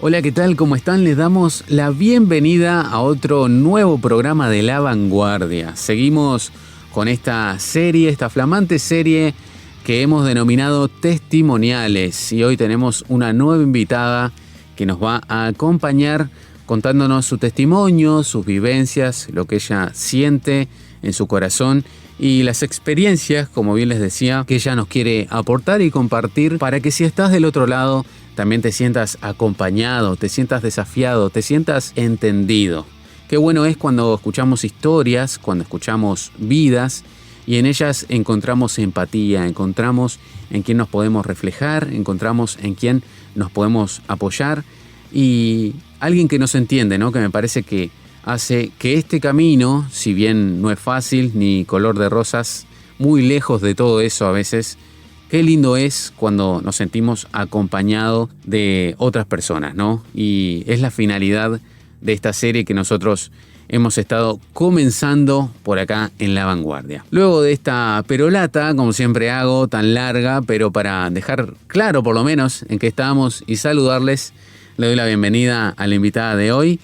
Hola, ¿qué tal? ¿Cómo están? Les damos la bienvenida a otro nuevo programa de La Vanguardia. Seguimos con esta serie, esta flamante serie que hemos denominado Testimoniales. Y hoy tenemos una nueva invitada que nos va a acompañar contándonos su testimonio, sus vivencias, lo que ella siente en su corazón y las experiencias, como bien les decía, que ella nos quiere aportar y compartir para que si estás del otro lado también te sientas acompañado, te sientas desafiado, te sientas entendido. Qué bueno es cuando escuchamos historias, cuando escuchamos vidas y en ellas encontramos empatía, encontramos en quién nos podemos reflejar, encontramos en quién nos podemos apoyar y alguien que nos entiende, ¿no? Que me parece que hace que este camino, si bien no es fácil ni color de rosas, muy lejos de todo eso a veces, qué lindo es cuando nos sentimos acompañados de otras personas, ¿no? Y es la finalidad de esta serie que nosotros hemos estado comenzando por acá en La Vanguardia. Luego de esta perolata, como siempre hago, tan larga, pero para dejar claro por lo menos en qué estamos y saludarles, le doy la bienvenida a la invitada de hoy,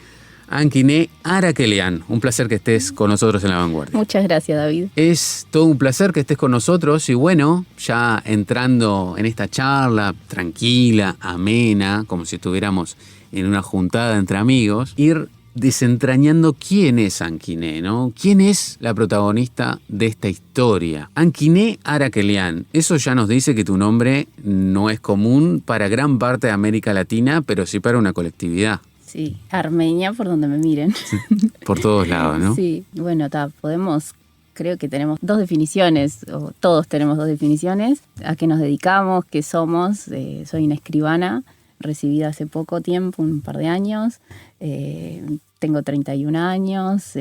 Anquiné Arakelian. Un placer que estés con nosotros en La Vanguardia. Muchas gracias, David. Es todo un placer que estés con nosotros y bueno, ya entrando en esta charla tranquila, amena, como si estuviéramos en una juntada entre amigos, ir desentrañando quién es Anquiné, ¿no? ¿Quién es la protagonista de esta historia? Anquiné Arakelian. Eso ya nos dice que tu nombre no es común para gran parte de América Latina, pero sí para una colectividad. Sí, Armenia, por donde me miren. Por todos lados, ¿no? Sí, bueno, creo que tenemos dos definiciones, o todos tenemos dos definiciones, a qué nos dedicamos, qué somos. Soy una escribana, recibida hace poco tiempo, un par de años, tengo 31 años,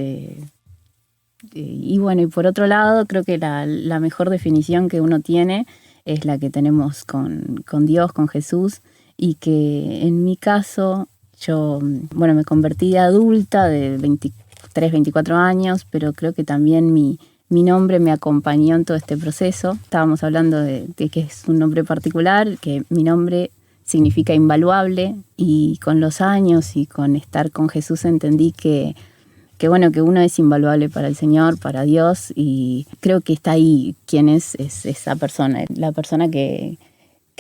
y bueno, y por otro lado, creo que la mejor definición que uno tiene es la que tenemos con Dios, con Jesús, y que en mi caso, yo, bueno, me convertí de adulta de 23, 24 años, pero creo que también mi nombre me acompañó en todo este proceso. Estábamos hablando de que es un nombre particular, que mi nombre significa invaluable, y con los años y con estar con Jesús entendí que bueno, que uno es invaluable para el Señor, para Dios, y creo que está ahí quién es esa persona, la persona que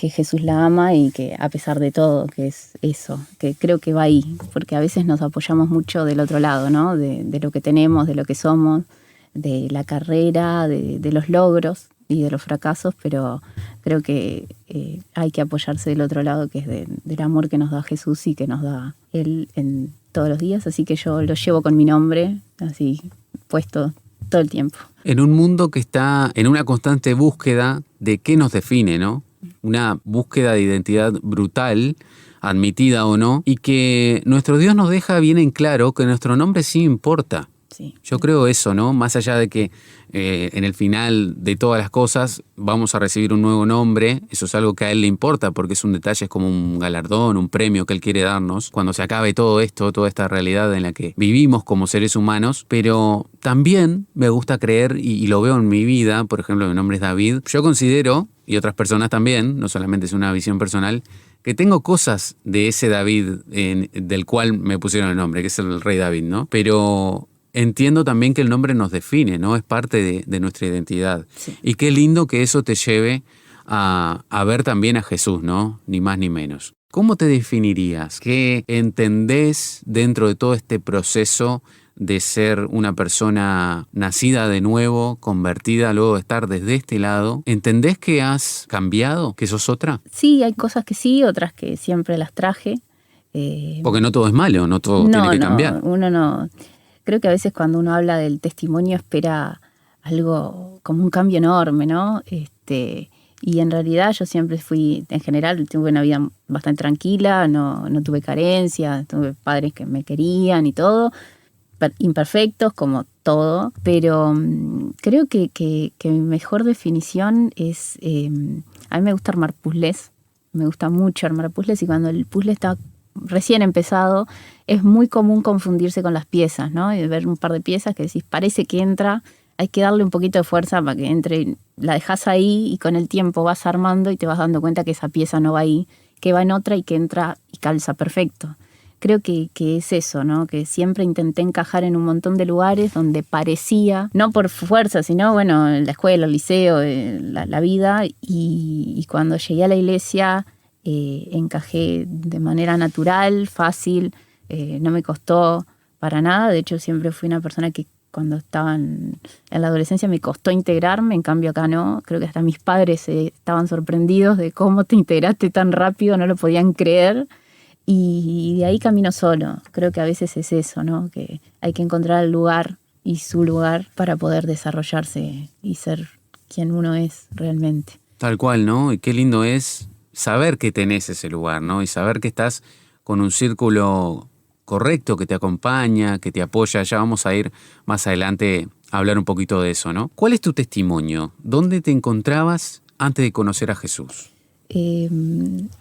Jesús la ama y que a pesar de todo, que es eso, que creo que va ahí, porque a veces nos apoyamos mucho del otro lado, ¿no? De lo que tenemos, de lo que somos, de la carrera, de los logros y de los fracasos, pero creo que hay que apoyarse del otro lado, que es del amor que nos da Jesús y que nos da Él en todos los días, así que yo lo llevo con mi nombre, así puesto todo el tiempo. En un mundo que está en una constante búsqueda de qué nos define, ¿no? Una búsqueda de identidad brutal, admitida o no, y que nuestro Dios nos deja bien en claro que nuestro nombre sí importa. Sí. Yo creo eso, ¿no? Más allá de que en el final de todas las cosas vamos a recibir un nuevo nombre, eso es algo que a Él le importa porque es un detalle, es como un galardón, un premio que Él quiere darnos cuando se acabe todo esto, toda esta realidad en la que vivimos como seres humanos, pero también me gusta creer, y lo veo en mi vida, por ejemplo, mi nombre es David, yo considero, y otras personas también, no solamente es una visión personal, que tengo cosas de ese David del cual me pusieron el nombre, que es el rey David, ¿no? Pero entiendo también que el nombre nos define, ¿no? Es parte de nuestra identidad. Sí. Y qué lindo que eso te lleve a ver también a Jesús, ¿no? Ni más ni menos. ¿Cómo te definirías? ¿Qué entendés dentro de todo este proceso de ser una persona nacida de nuevo, convertida luego de estar desde este lado? ¿Entendés que has cambiado? ¿Que sos otra? Sí, hay cosas que sí, otras que siempre las traje. Porque no todo es malo, no todo tiene que cambiar. Uno no. Creo que a veces cuando uno habla del testimonio espera algo como un cambio enorme, ¿no? Y en realidad yo siempre en general, tuve una vida bastante tranquila, no tuve carencia, tuve padres que me querían y todo, imperfectos como todo, pero creo que mi mejor definición es, a mí me gusta armar puzzles, me gusta mucho armar puzzles, y cuando el puzzle está recién empezado es muy común confundirse con las piezas, ¿no? Y ver un par de piezas que decís, parece que entra, hay que darle un poquito de fuerza para que entre, la dejas ahí y con el tiempo vas armando y te vas dando cuenta que esa pieza no va ahí que va en otra y que entra y calza perfecto. Creo que es eso, ¿no? Que siempre intenté encajar en un montón de lugares donde parecía, no por fuerza, sino, bueno, la escuela, el liceo, la vida. Y cuando llegué a la iglesia, encajé de manera natural, fácil, no me costó para nada. De hecho, siempre fui una persona que cuando estaba en la adolescencia me costó integrarme, en cambio acá no. Creo que hasta mis padres estaban sorprendidos de cómo te integraste tan rápido, no lo podían creer. Y de ahí camino solo. Creo que a veces es eso, ¿no? Que hay que encontrar el lugar y su lugar para poder desarrollarse y ser quien uno es realmente. Tal cual, ¿no? Y qué lindo es saber que tenés ese lugar, ¿no? Y saber que estás con un círculo correcto que te acompaña, que te apoya. Ya vamos a ir más adelante a hablar un poquito de eso, ¿no? ¿Cuál es tu testimonio? ¿Dónde te encontrabas antes de conocer a Jesús?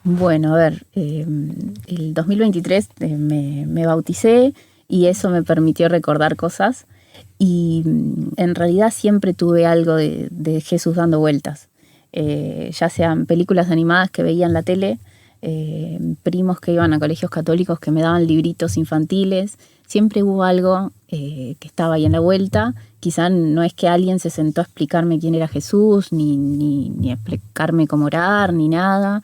Bueno, a ver, el 2023 me bauticé y eso me permitió recordar cosas y en realidad siempre tuve algo de Jesús dando vueltas, ya sean películas animadas que veía en la tele, primos que iban a colegios católicos que me daban libritos infantiles, siempre hubo algo que estaba ahí en la vuelta. Quizá no es que alguien se sentó a explicarme quién era Jesús, ni explicarme cómo orar, ni nada.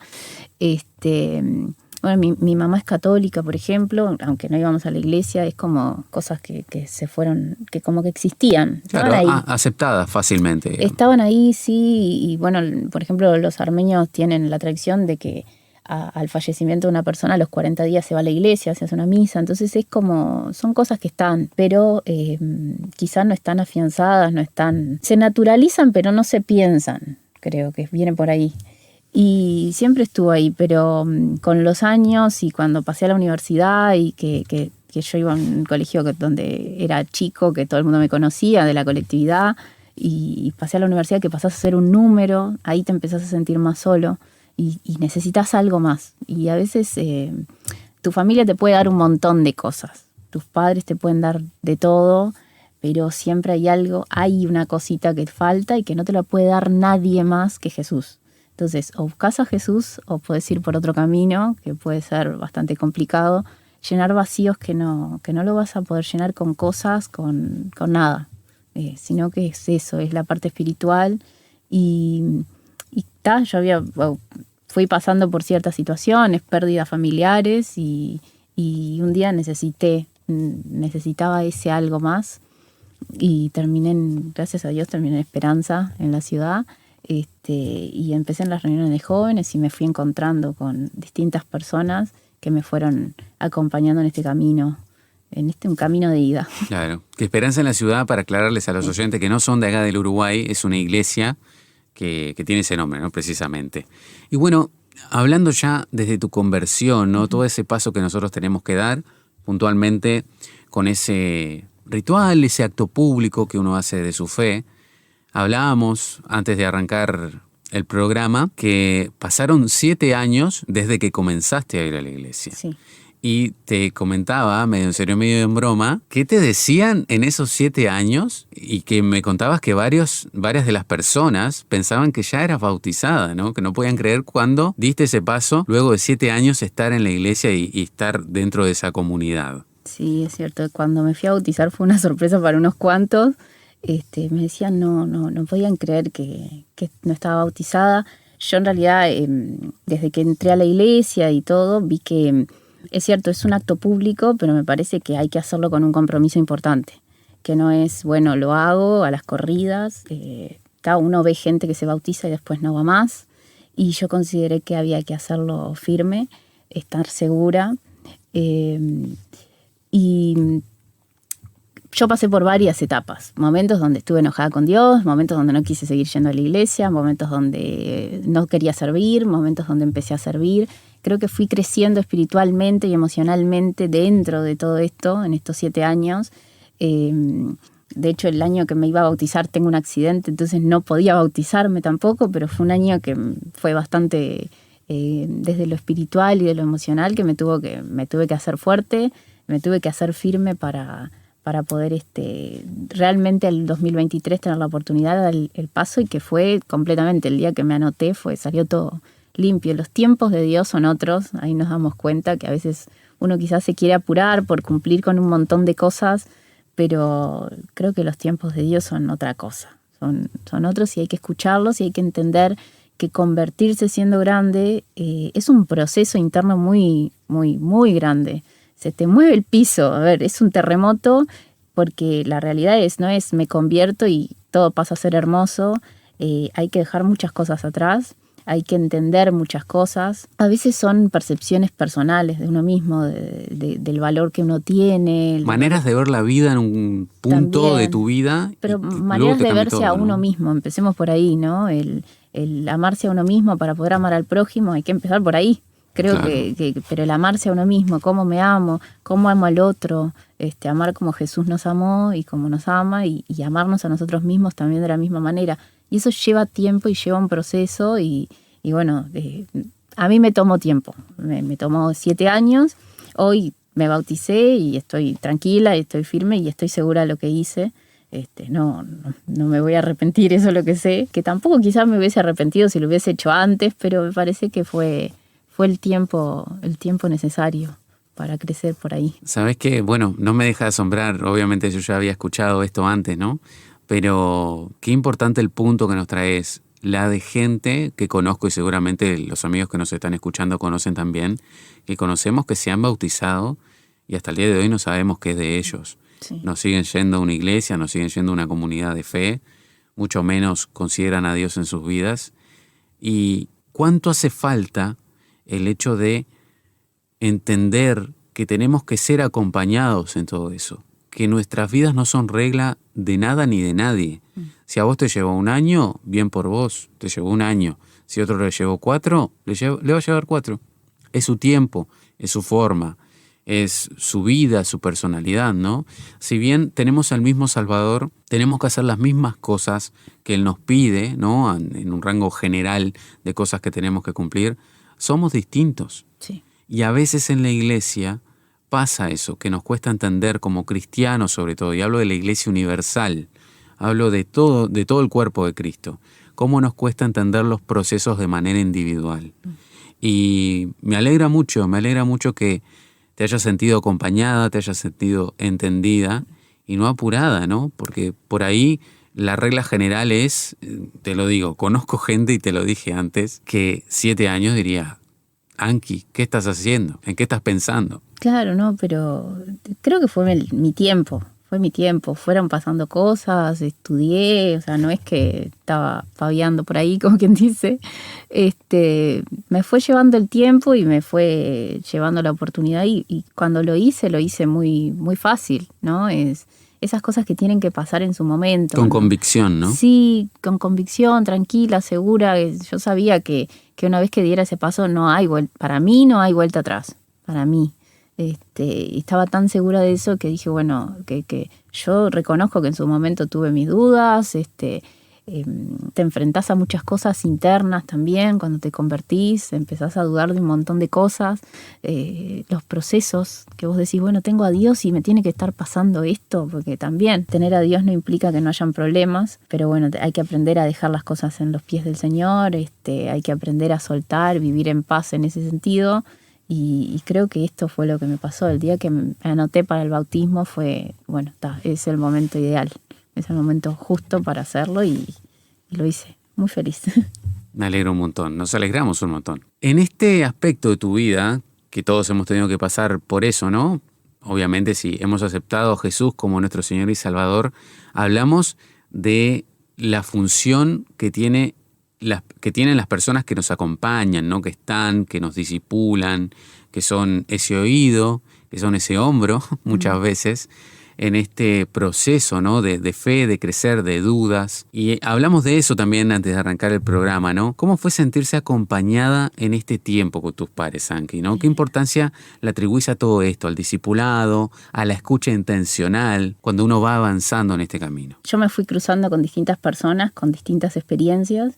Bueno, mi mamá es católica, por ejemplo, aunque no íbamos a la iglesia, es como cosas que se fueron, que como que existían. Claro, ahí. Aceptadas fácilmente. Estaban ahí, sí, y bueno, por ejemplo, los armenios tienen la tradición de que al fallecimiento de una persona a los 40 días se va a la iglesia, se hace una misa, entonces es como, son cosas que están, pero quizás no están afianzadas, no están, se naturalizan pero no se piensan, creo que viene por ahí. Y siempre estuvo ahí, pero con los años y cuando pasé a la universidad y que yo iba a un colegio donde era chico, que todo el mundo me conocía, de la colectividad, y pasé a la universidad que pasás a ser un número, ahí te empezás a sentir más solo. Y necesitas algo más. Y a veces tu familia te puede dar un montón de cosas. Tus padres te pueden dar de todo, pero siempre hay algo, hay una cosita que falta y que no te la puede dar nadie más que Jesús. Entonces, o buscas a Jesús o puedes ir por otro camino, que puede ser bastante complicado, llenar vacíos que no lo vas a poder llenar con cosas, con nada. Sino que es eso, es la parte espiritual yo fui pasando por ciertas situaciones, pérdidas familiares y un día necesitaba ese algo más y gracias a Dios terminé en Esperanza, en la ciudad, y empecé en las reuniones de jóvenes y me fui encontrando con distintas personas que me fueron acompañando en este camino, un camino de ida. Claro, que Esperanza en la ciudad, para aclararles a los oyentes que no son de acá del Uruguay, es una iglesia que tiene ese nombre, ¿no? Precisamente. Y bueno, hablando ya desde tu conversión, ¿no? Todo ese paso que nosotros tenemos que dar puntualmente con ese ritual, ese acto público que uno hace de su fe. Hablábamos antes de arrancar el programa que pasaron 7 años desde que comenzaste a ir a la iglesia. Sí. Y te comentaba, medio en serio, medio en broma, ¿qué te decían en esos 7 años? Y que me contabas que varias de las personas pensaban que ya eras bautizada, ¿no? Que no podían creer cuando diste ese paso, luego de 7 años estar en la iglesia y estar dentro de esa comunidad. Sí, es cierto. Cuando me fui a bautizar fue una sorpresa para unos cuantos. Me decían, no podían creer que no estaba bautizada. Yo en realidad, desde que entré a la iglesia y todo, vi que... Es cierto, es un acto público, pero me parece que hay que hacerlo con un compromiso importante. Que no es, bueno, lo hago a las corridas. Cada uno ve gente que se bautiza y después no va más. Y yo consideré que había que hacerlo firme, estar segura. Y yo pasé por varias etapas. Momentos donde estuve enojada con Dios, momentos donde no quise seguir yendo a la iglesia, momentos donde no quería servir, momentos donde empecé a servir. Creo que fui creciendo espiritualmente y emocionalmente dentro de todo esto, en estos 7 años. De hecho, el año que me iba a bautizar tengo un accidente, entonces no podía bautizarme tampoco, pero fue un año que fue bastante, desde lo espiritual y de lo emocional, que me tuve que hacer fuerte, me tuve que hacer firme para poder realmente el 2023 tener la oportunidad de dar el paso, y que fue completamente, el día que me anoté salió todo. limpio. Los tiempos de Dios son otros, ahí nos damos cuenta que a veces uno quizás se quiere apurar por cumplir con un montón de cosas, pero creo que los tiempos de Dios son otra cosa, son otros y hay que escucharlos y hay que entender que convertirse siendo grande es un proceso interno muy, muy, muy grande. Se te mueve el piso, a ver, es un terremoto porque la realidad no es me convierto y todo pasa a ser hermoso. Hay que dejar muchas cosas atrás, hay que entender muchas cosas. A veces son percepciones personales de uno mismo, del valor que uno tiene. Maneras de ver la vida en un punto también, de tu vida. Pero maneras de verse todo, a uno mismo, empecemos por ahí, ¿no? El amarse a uno mismo para poder amar al prójimo, hay que empezar por ahí. Creo claro. Pero el amarse a uno mismo, cómo me amo, cómo amo al otro, amar como Jesús nos amó y como nos ama y amarnos a nosotros mismos también de la misma manera. Y eso lleva tiempo y lleva un proceso y bueno, a mí me tomó tiempo, me tomó 7 años, hoy me bauticé y estoy tranquila y estoy firme y estoy segura de lo que hice. No me voy a arrepentir, eso es lo que sé, que tampoco quizás me hubiese arrepentido si lo hubiese hecho antes, pero me parece que fue el tiempo necesario para crecer por ahí. ¿Sabés qué? Bueno, no me deja de asombrar, obviamente yo ya había escuchado esto antes, ¿no? Pero qué importante el punto que nos traes, la de gente que conozco y seguramente los amigos que nos están escuchando conocen también, que conocemos que se han bautizado y hasta el día de hoy no sabemos qué es de ellos. Sí. No siguen yendo a una iglesia, no siguen yendo a una comunidad de fe, mucho menos consideran a Dios en sus vidas. ¿Y cuánto hace falta el hecho de entender que tenemos que ser acompañados en todo eso? Que nuestras vidas no son regla de nada ni de nadie. Si a vos te llevó 1 año, bien por vos, te llevó 1 año. Si otro le llevó 4, le va a llevar 4. Es su tiempo, es su forma, es su vida, su personalidad, ¿no? Si bien tenemos al mismo Salvador, tenemos que hacer las mismas cosas que Él nos pide, ¿no? En un rango general de cosas que tenemos que cumplir, somos distintos. Sí. Y a veces en la iglesia pasa eso, que nos cuesta entender como cristianos sobre todo, y hablo de la iglesia universal, hablo de todo el cuerpo de Cristo, cómo nos cuesta entender los procesos de manera individual. Y me alegra mucho que te hayas sentido acompañada, te hayas sentido entendida y no apurada, ¿no? Porque por ahí la regla general es, te lo digo, conozco gente y te lo dije antes, que 7 años diría, Anki, ¿qué estás haciendo? ¿En qué estás pensando? Claro, no, pero creo que fue mi tiempo. Fueron pasando cosas, estudié, o sea, no es que estaba paviando por ahí, como quien dice. Me fue llevando el tiempo y me fue llevando la oportunidad y cuando lo hice muy, muy fácil, ¿no? Esas cosas que tienen que pasar en su momento. Con convicción, ¿no? Sí, con convicción, tranquila, segura. Yo sabía que una vez que diera ese paso para mí no hay vuelta atrás, para mí. Estaba tan segura de eso que dije, bueno, que yo reconozco que en su momento tuve mis dudas, te enfrentás a muchas cosas internas también cuando te convertís, empezás a dudar de un montón de cosas, los procesos que vos decís, bueno, tengo a Dios y me tiene que estar pasando esto, porque también tener a Dios no implica que no hayan problemas, pero bueno, hay que aprender a dejar las cosas en los pies del Señor, hay que aprender a soltar, vivir en paz en ese sentido. Y creo que esto fue lo que me pasó. El día que me anoté para el bautismo fue, bueno, es el momento ideal, es el momento justo para hacerlo y lo hice. Muy feliz. Me alegro un montón, nos alegramos un montón. En este aspecto de tu vida, que todos hemos tenido que pasar por eso, ¿no? Obviamente si hemos aceptado a Jesús como nuestro Señor y Salvador, hablamos de la función que tienen las personas que nos acompañan, ¿no? Que están, que nos disipulan, que son ese oído, que son ese hombro, muchas veces, en este proceso, ¿no? de fe, de crecer, de dudas. Y hablamos de eso también antes de arrancar el programa, ¿no? ¿Cómo fue sentirse acompañada en este tiempo con tus pares, Anki, ¿no? ¿Qué importancia le atribuís a todo esto, al discipulado, a la escucha intencional, cuando uno va avanzando en este camino? Yo me fui cruzando con distintas personas, con distintas experiencias.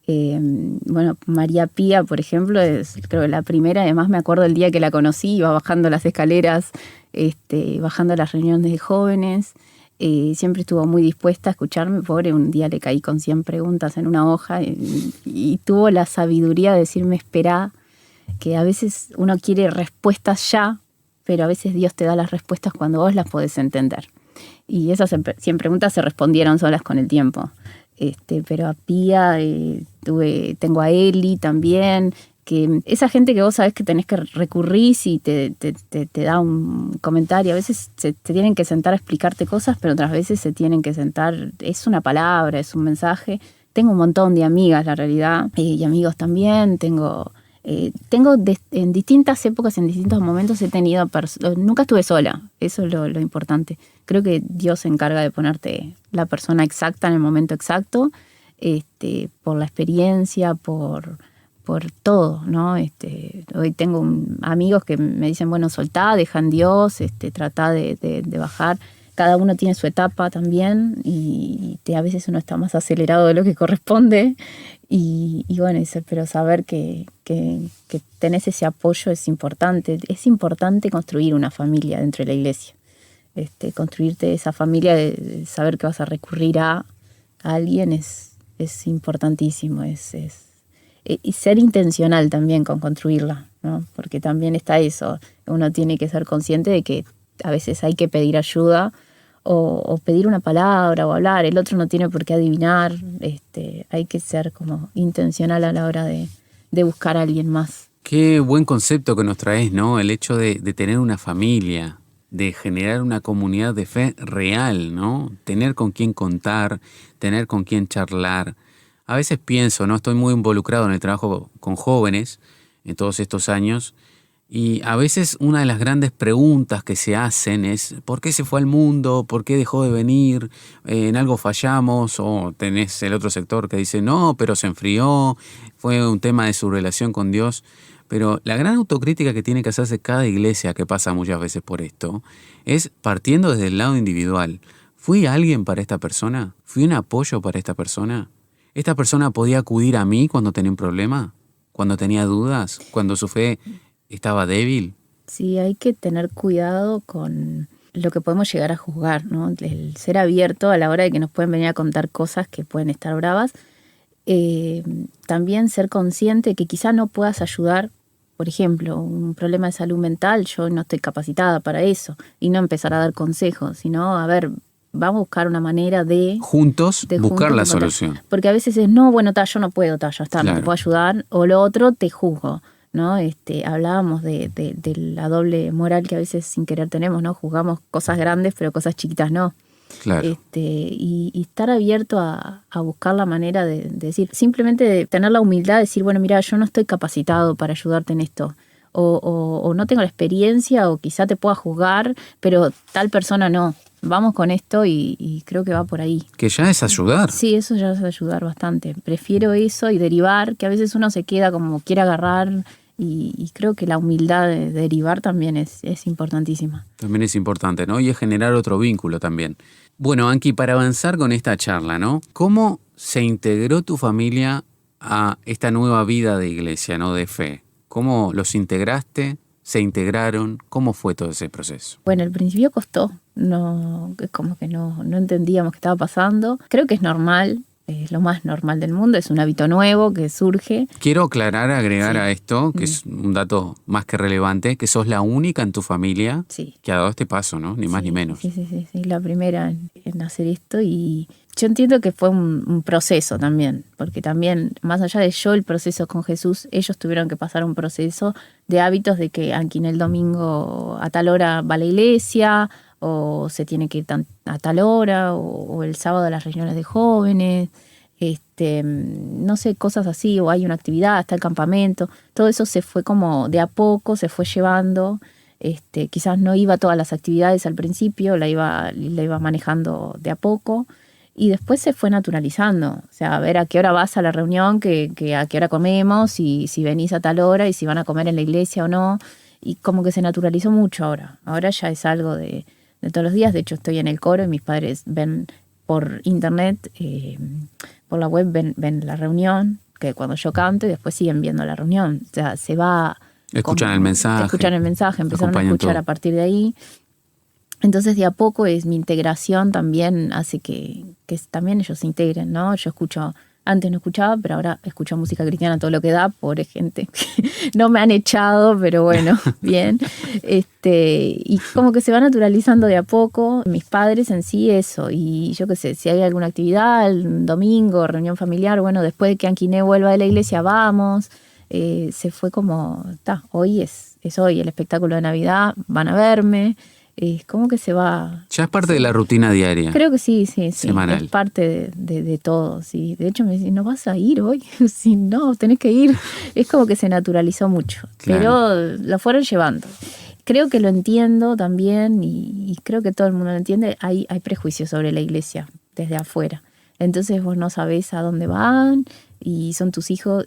Bueno, María Pía, por ejemplo, es creo la primera, además me acuerdo el día que la conocí, iba bajando las escaleras, bajando las reuniones de jóvenes, siempre estuvo muy dispuesta a escucharme. Pobre, un día le caí con 100 preguntas en una hoja y tuvo la sabiduría de decirme: esperá, que a veces uno quiere respuestas ya, pero a veces Dios te da las respuestas cuando vos las podés entender. Y esas 100 preguntas se respondieron solas con el tiempo. Pero a Pía, tengo a Eli también, que esa gente que vos sabés que tenés que recurrir si te da un comentario. A veces se tienen que sentar a explicarte cosas, pero otras veces se tienen que sentar, es una palabra, es un mensaje. Tengo un montón de amigas, la realidad, y amigos también. En distintas épocas, en distintos momentos he tenido nunca estuve sola, eso es lo importante. Creo que Dios se encarga de ponerte la persona exacta en el momento exacto, por la experiencia, por todo, ¿no? Hoy tengo amigos que me dicen: bueno, soltá, deja en Dios, tratá de bajar. Cada uno tiene su etapa también y a veces uno está más acelerado de lo que corresponde y bueno, pero saber que tenés ese apoyo es importante. Es importante construir una familia dentro de la iglesia. Construirte esa familia de saber que vas a recurrir a alguien es importantísimo. Y ser intencional también con construirla, ¿no? Porque también está eso. Uno tiene que ser consciente de que a veces hay que pedir ayuda o pedir una palabra o hablar. El otro no tiene por qué adivinar. Hay que ser como intencional a la hora de buscar a alguien más. Qué buen concepto que nos traes, ¿no? El hecho de tener una familia, de generar una comunidad de fe real, ¿no? Tener con quién contar, tener con quién charlar. A veces pienso, ¿no? Estoy muy involucrado en el trabajo con jóvenes en todos estos años y a veces una de las grandes preguntas que se hacen es: ¿por qué se fue al mundo? ¿Por qué dejó de venir? ¿En algo fallamos? O tenés el otro sector que dice: no, pero se enfrió, fue un tema de su relación con Dios. Pero la gran autocrítica que tiene que hacerse cada iglesia, que pasa muchas veces por esto, es partiendo desde el lado individual. ¿Fui alguien para esta persona? ¿Fui un apoyo para esta persona? ¿Esta persona podía acudir a mí cuando tenía un problema? ¿Cuando tenía dudas? ¿Cuando su fe estaba débil? Sí, hay que tener cuidado con lo que podemos llegar a juzgar, ¿no? El ser abierto a la hora de que nos pueden venir a contar cosas que pueden estar bravas. También ser consciente que quizá no puedas ayudar. Por ejemplo, un problema de salud mental, yo no estoy capacitada para eso. Y no empezar a dar consejos, sino, a ver, vamos a buscar una manera de juntos buscar la solución. Porque a veces es: no, bueno, yo no puedo, ya está, claro, no te puedo ayudar. O lo otro, te juzgo, ¿no? Hablábamos de la doble moral que a veces sin querer tenemos, ¿no? Juzgamos cosas grandes, pero cosas chiquitas no. Claro. Y estar abierto a buscar la manera de decir, simplemente de tener la humildad de decir: bueno, mira, yo no estoy capacitado para ayudarte en esto. O no tengo la experiencia, o quizá te pueda juzgar, pero tal persona no. Vamos con esto y creo que va por ahí. Que ya es ayudar. Sí, eso ya es ayudar bastante. Prefiero eso y derivar, que a veces uno se queda como quiere agarrar, y creo que la humildad de derivar también es importantísima. También es importante, ¿no? Y es generar otro vínculo también. Bueno, Anki, para avanzar con esta charla, ¿no? ¿Cómo se integró tu familia a esta nueva vida de iglesia, ¿no? De fe. ¿Cómo los integraste? ¿Se integraron? ¿Cómo fue todo ese proceso? Bueno, al principio costó. Como que no entendíamos qué estaba pasando. Creo que es normal. Es lo más normal del mundo, es un hábito nuevo que surge. Quiero agregar a esto, que es un dato más que relevante, que sos la única en tu familia que ha dado este paso, ¿no? Ni más ni menos. Sí, la primera en hacer esto, y yo entiendo que fue un proceso también, porque también, más allá de yo el proceso con Jesús, ellos tuvieron que pasar un proceso de hábitos de que aquí en el domingo a tal hora va a la iglesia, o se tiene que ir a tal hora, o el sábado a las reuniones de jóvenes, no sé, cosas así, o hay una actividad, está el campamento. Todo eso se fue como de a poco, se fue llevando. Quizás no iba a todas las actividades al principio, la iba manejando de a poco, y después se fue naturalizando. O sea, a ver a qué hora vas a la reunión, que a qué hora comemos, y si venís a tal hora, y si van a comer en la iglesia o no. Y como que se naturalizó mucho ahora. Ahora ya es algo de todos los días. De hecho, estoy en el coro y mis padres ven por internet, por la web, ven la reunión, que cuando yo canto, y después siguen viendo la reunión. O sea, se va... Escuchan el mensaje. Empezaron a escuchar todo a partir de ahí. Entonces, de a poco mi integración también hace que también ellos se integren, ¿no? Yo escucho, antes no escuchaba, pero ahora escucho música cristiana todo lo que da, pobre gente. No me han echado, pero bueno, bien. Y como que se va naturalizando de a poco. Mis padres en sí eso, y yo qué sé, si hay alguna actividad, el domingo, reunión familiar, bueno, después de que Anquiné vuelva de la iglesia, vamos. Se fue como, hoy es hoy, el espectáculo de Navidad, van a verme. Es como que se va... Ya es parte de la rutina diaria. Creo que sí. Semanal. Es parte de todo, sí. De hecho me dicen, ¿no vas a ir hoy? Sí, no, tenés que ir. Es como que se naturalizó mucho. Claro. Pero lo fueron llevando. Creo que lo entiendo también y creo que todo el mundo lo entiende. Hay prejuicios sobre la iglesia desde afuera. Entonces vos no sabés a dónde van y son tus hijos.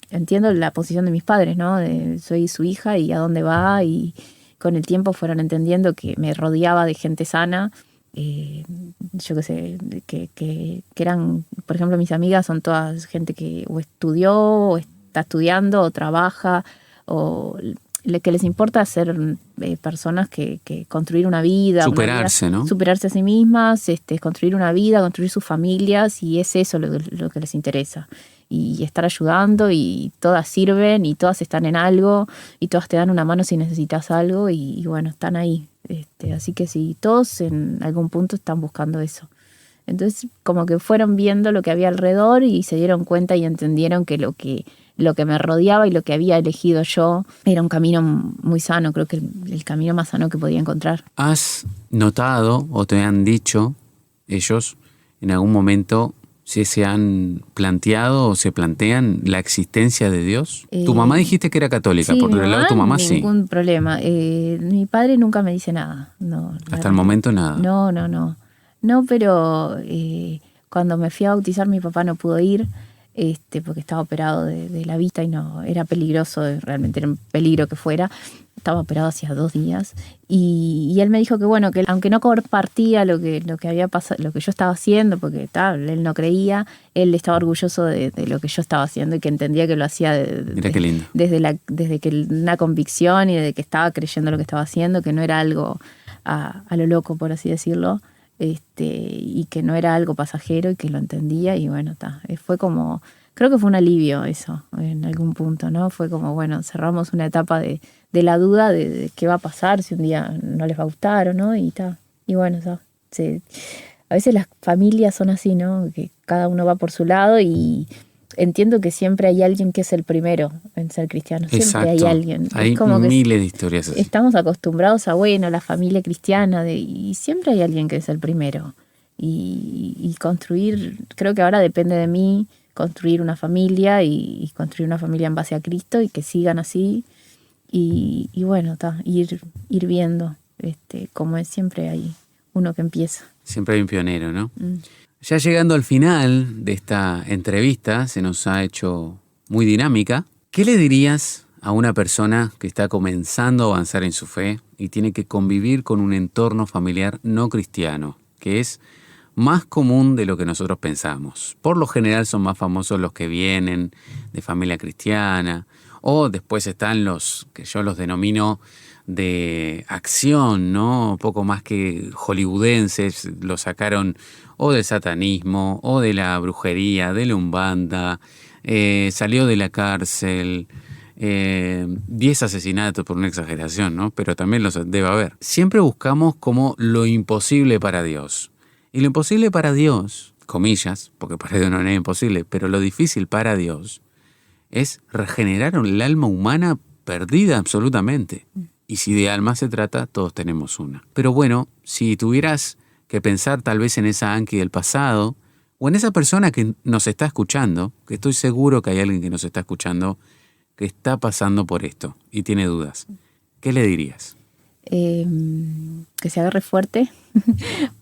Entiendo la posición de mis padres, ¿no? Soy su hija y a dónde va, y con el tiempo fueron entendiendo que me rodeaba de gente sana, yo qué sé, que eran, por ejemplo, mis amigas son todas gente que o estudió, o está estudiando, o trabaja, o que les importa ser personas que construir una vida. Superarse, una vida, ¿no? Superarse a sí mismas, construir una vida, construir sus familias, y es eso lo que les interesa. Y estar ayudando, y todas sirven y todas están en algo y todas te dan una mano si necesitas algo, y bueno, están ahí. Así que sí, todos en algún punto están buscando eso. Entonces como que fueron viendo lo que había alrededor y se dieron cuenta y entendieron que lo que me rodeaba y lo que había elegido yo era un camino muy sano, creo que el camino más sano que podía encontrar. ¿Has notado o te han dicho ellos en algún momento si se han planteado o se plantean la existencia de Dios? Tu mamá dijiste que era católica, sí, por el lado de tu mamá sí. Ningún problema. Mi padre nunca me dice nada. No, hasta el momento nada. No. No, pero cuando me fui a bautizar mi papá no pudo ir, porque estaba operado de la vista y no, era peligroso, realmente era un peligro que fuera. Estaba operado hacía 2 días y él me dijo que bueno, que aunque no compartía lo que había pasado, lo que yo estaba haciendo, porque él no creía, él estaba orgulloso de lo que yo estaba haciendo y que entendía que lo hacía Mira qué lindo. desde que una convicción y desde que estaba creyendo lo que estaba haciendo, que no era algo a lo loco, por así decirlo. Y que no era algo pasajero y que lo entendía, y bueno, fue como, creo que fue un alivio eso en algún punto, ¿no? Fue como, bueno, cerramos una etapa de la duda de qué va a pasar, si un día no les va a gustar o no, y bueno, a veces las familias son así, ¿no? Que cada uno va por su lado, y entiendo que siempre hay alguien que es el primero en ser cristiano. Siempre Exacto. hay alguien. Hay es como miles de historias así. Estamos acostumbrados a, bueno, la familia cristiana, y siempre hay alguien que es el primero. Y construir, creo que ahora depende de mí, construir una familia y construir una familia en base a Cristo y que sigan así. Y bueno, ir viendo, como es, siempre hay uno que empieza. Siempre hay un pionero, ¿no? Ya llegando al final de esta entrevista, se nos ha hecho muy dinámica. ¿Qué le dirías a una persona que está comenzando a avanzar en su fe y tiene que convivir con un entorno familiar no cristiano, que es más común de lo que nosotros pensamos? Por lo general son más famosos los que vienen de familia cristiana, o después están los que yo los denomino de acción, ¿no? Poco más que hollywoodenses, lo sacaron o del satanismo, o de la brujería, de la umbanda, salió de la cárcel, 10 asesinatos por una exageración, ¿no? Pero también los debe haber. Siempre buscamos como lo imposible para Dios. Y lo imposible para Dios, comillas, porque para Dios no es imposible, pero lo difícil para Dios es regenerar el alma humana perdida absolutamente. Y si de alma se trata, todos tenemos una. Pero bueno, si tuvieras que pensar tal vez en esa Anki del pasado, o en esa persona que nos está escuchando, que estoy seguro que hay alguien que nos está escuchando que está pasando por esto y tiene dudas, ¿qué le dirías? Que se agarre fuerte,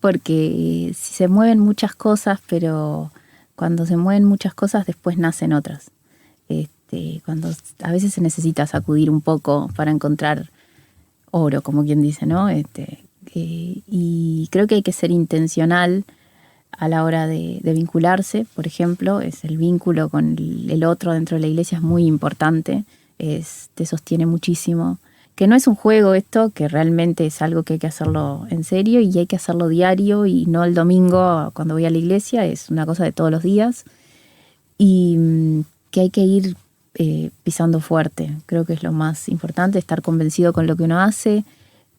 porque si se mueven muchas cosas, pero cuando se mueven muchas cosas después nacen otras. Cuando a veces se necesita sacudir un poco para encontrar oro, como quien dice, ¿no? Y creo que hay que ser intencional a la hora de vincularse. Por ejemplo, es el vínculo con el otro dentro de la iglesia es muy importante, te sostiene muchísimo, que no es un juego esto, que realmente es algo que hay que hacerlo en serio y hay que hacerlo diario y no el domingo cuando voy a la iglesia, es una cosa de todos los días y que hay que ir pisando fuerte. Creo que es lo más importante, estar convencido con lo que uno hace.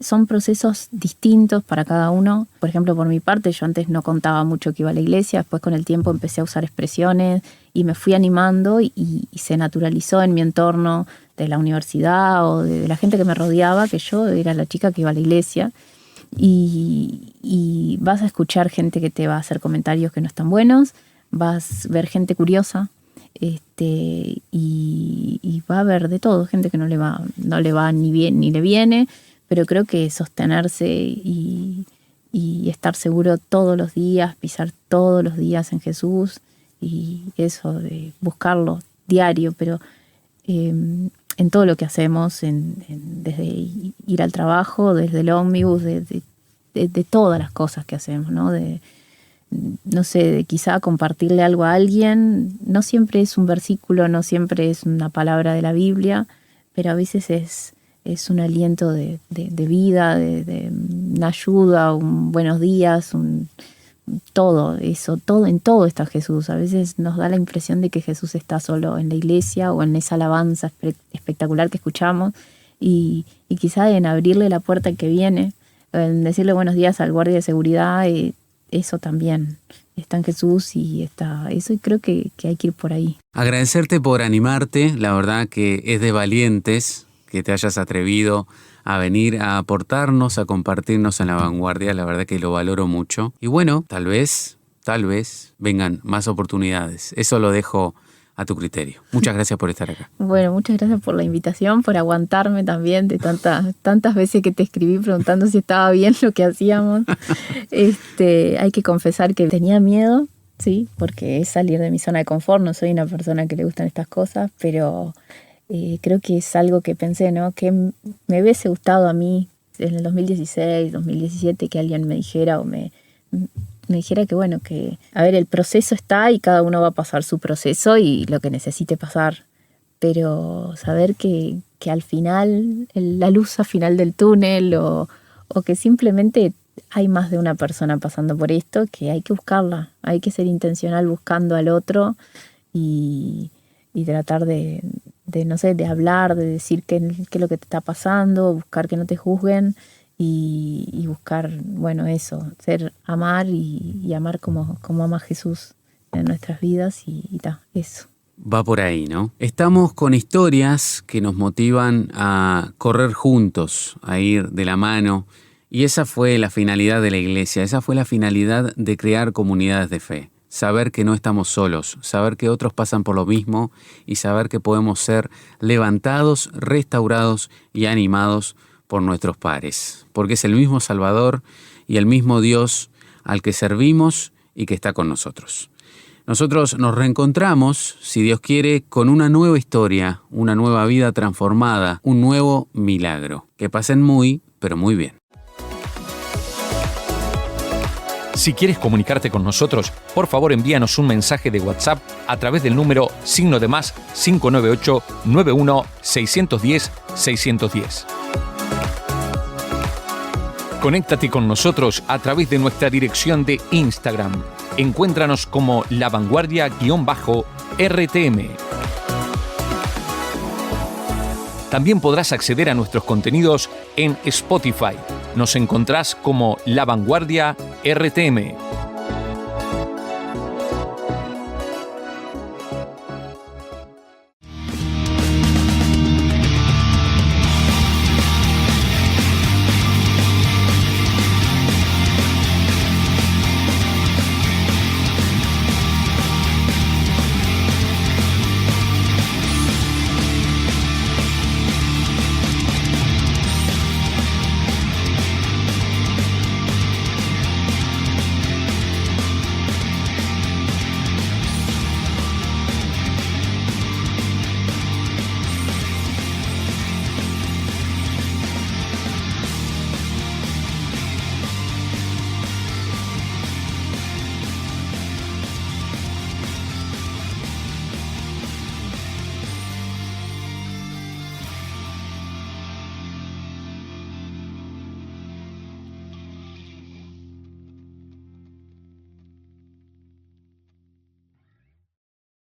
Son procesos distintos para cada uno. Por ejemplo, por mi parte, yo antes no contaba mucho que iba a la iglesia, después con el tiempo empecé a usar expresiones y me fui animando y se naturalizó en mi entorno de la universidad o de la gente que me rodeaba, que yo era la chica que iba a la iglesia. Y vas a escuchar gente que te va a hacer comentarios que no están buenos, vas a ver gente curiosa, y va a haber de todo, gente que no le va ni bien ni le viene, pero creo que sostenerse y estar seguro todos los días, pisar todos los días en Jesús y eso de buscarlo diario, pero en todo lo que hacemos, desde ir al trabajo, desde el ómnibus, de todas las cosas que hacemos, ¿no? No sé, de quizá compartirle algo a alguien, no siempre es un versículo, no siempre es una palabra de la Biblia, pero a veces es un aliento de vida, de una ayuda, un buenos días, todo eso, en todo está Jesús. A veces nos da la impresión de que Jesús está solo en la iglesia o en esa alabanza espectacular que escuchamos y quizá en abrirle la puerta al que viene, en decirle buenos días al guardia de seguridad, eso también está en Jesús y está eso, y creo que hay que ir por ahí. Agradecerte por animarte, la verdad que es de valientes que te hayas atrevido a venir a aportarnos, a compartirnos en La Vanguardia, la verdad que lo valoro mucho. Y bueno, tal vez vengan más oportunidades, eso lo dejo a tu criterio. Muchas gracias por estar acá. Bueno, muchas gracias por la invitación, por aguantarme también de tantas veces que te escribí preguntando si estaba bien lo que hacíamos. Hay que confesar que tenía miedo, sí, porque es salir de mi zona de confort. No soy una persona que le gustan estas cosas, pero creo que es algo que pensé, ¿no? Que me hubiese gustado a mí en el 2016, 2017 que alguien me dijera o me dijera que bueno, que a ver, el proceso está y cada uno va a pasar su proceso y lo que necesite pasar, pero saber que al final, la luz al final del túnel o que simplemente hay más de una persona pasando por esto, que hay que buscarla, hay que ser intencional buscando al otro y tratar de no sé, de hablar, de decir qué es lo que te está pasando, buscar que no te juzguen. Y buscar, bueno, eso, amar y amar como ama Jesús en nuestras vidas y eso. Va por ahí, ¿no? Estamos con historias que nos motivan a correr juntos, a ir de la mano, y esa fue la finalidad de la iglesia, esa fue la finalidad de crear comunidades de fe. Saber que no estamos solos, saber que otros pasan por lo mismo y saber que podemos ser levantados, restaurados y animados por nuestros pares, porque es el mismo Salvador y el mismo Dios al que servimos y que está con nosotros. Nosotros nos reencontramos, si Dios quiere, con una nueva historia, una nueva vida transformada, un nuevo milagro. Que pasen muy, pero muy bien. Si quieres comunicarte con nosotros, por favor envíanos un mensaje de WhatsApp a través del número +598 91 610 610. Conéctate con nosotros a través de nuestra dirección de Instagram. Encuéntranos como lavanguardia_RTM. También podrás acceder a nuestros contenidos en Spotify. Nos encontrás como La Vanguardia RTM.